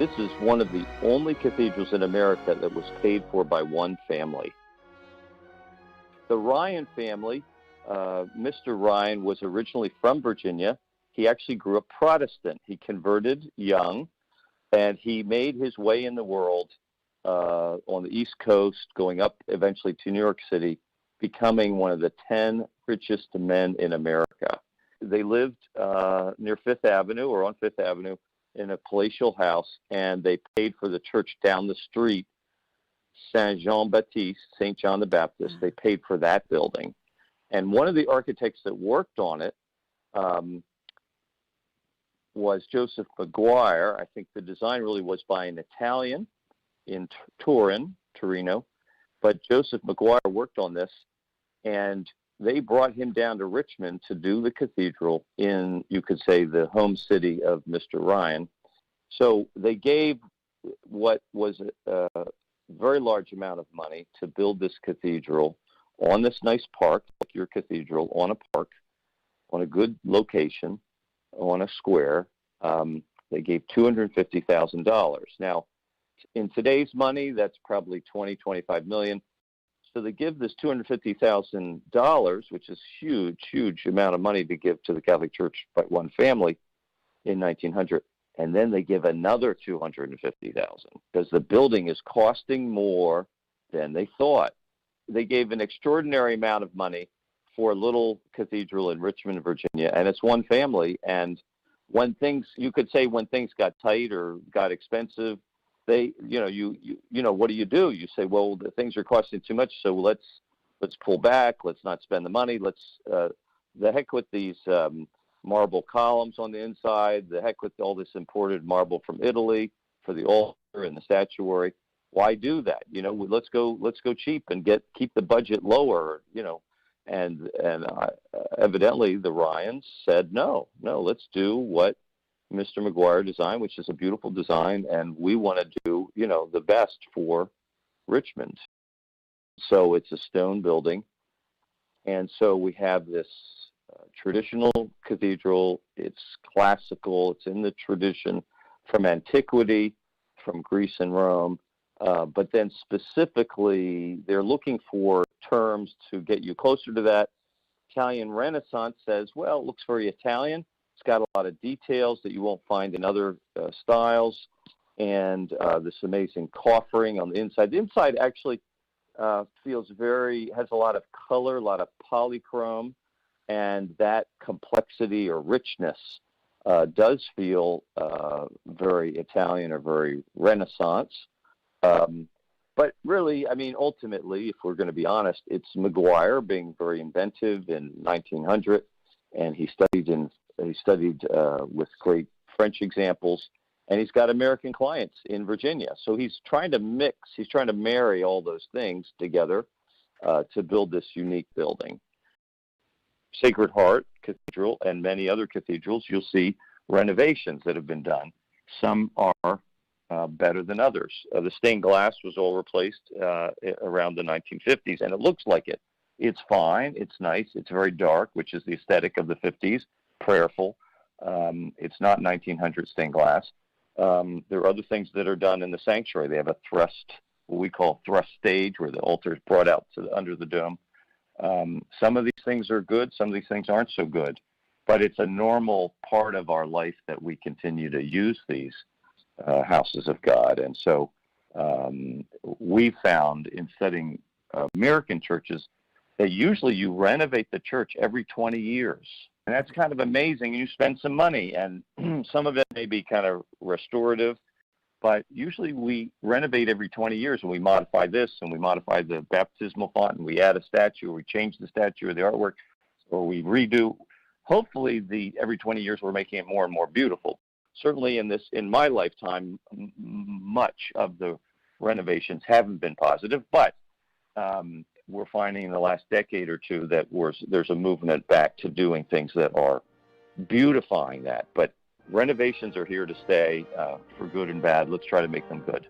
This is one of the only cathedrals in America that was paid for by one family. The Ryan family, Mr. Ryan was originally from Virginia. He actually grew up Protestant. He converted young, and he made his way in the world on the East Coast, going up eventually to New York City, becoming one of the 10 richest men in America. They lived near Fifth Avenue or on Fifth Avenue in a palatial house, and they paid for the church down the street, St. John the Baptist. They paid for that building. And one of the architects that worked on it was Joseph Maguire. I think the design really was by an Italian in Torino, but Joseph Maguire worked on this, and they brought him down to Richmond to do the cathedral in, you could say, the home city of Mr. Ryan. So they gave what was a very large amount of money to build this cathedral on this nice park, like your cathedral, on a park, on a good location, on a square. They gave $250,000. Now, in today's money, that's probably $25 million. So they give this $250,000, which is huge amount of money to give to the Catholic Church by one family in 1900. And then they give another $250,000 because the building is costing more than they thought. They gave an extraordinary amount of money for a little cathedral in Richmond, Virginia, and it's one family. And when things, you could say, when things got tight or got expensive, they, what do? You say, well, the things are costing too much, so let's pull back. Let's not spend the money. Let's the heck with these marble columns on the inside. The heck with all this imported marble from Italy for the altar and the statuary. Why do that? Let's go cheap and keep the budget lower. And evidently the Ryans said no. Let's do what Mr. Maguire designed, which is a beautiful design, and we want to do, the best for Richmond. So it's a stone building, and so we have this traditional cathedral. It's classical. It's in the tradition from antiquity, from Greece and Rome, but then specifically they're looking for terms to get you closer to that. Italian Renaissance says, well, it looks very Italian. It's got a lot of details that you won't find in other styles, and this amazing coffering on the inside. The inside actually has a lot of color, a lot of polychrome, and that complexity or richness does feel very Italian or very Renaissance. But really, ultimately, if we're going to be honest, it's Maguire being very inventive in 1900, and he studied with great French examples, and he's got American clients in Virginia. So he's trying to marry all those things together to build this unique building. Sacred Heart Cathedral and many other cathedrals, you'll see renovations that have been done. Some are better than others. The stained glass was all replaced around the 1950s, and it looks like it. It's fine. It's nice. It's very dark, which is the aesthetic of the 50s, prayerful. It's not 1900 stained glass. There are other things that are done in the sanctuary. They have a what we call thrust stage, where the altar is brought out under the dome. Some of these things are good. Some of these things aren't so good. But it's a normal part of our life that we continue to use these houses of God. And so we found in studying American churches that usually you renovate the church every 20 years. And that's kind of amazing. You spend some money, and some of it may be kind of restorative, but usually we renovate every 20 years, and we modify this, and we modify the baptismal font, and we add a statue, or we change the statue or the artwork, or we redo. Hopefully, every 20 years we're making it more and more beautiful. Certainly in my lifetime, much of the renovations haven't been positive, but we're finding in the last decade or two that there's a movement back to doing things that are beautifying that. But renovations are here to stay for good and bad. Let's try to make them good.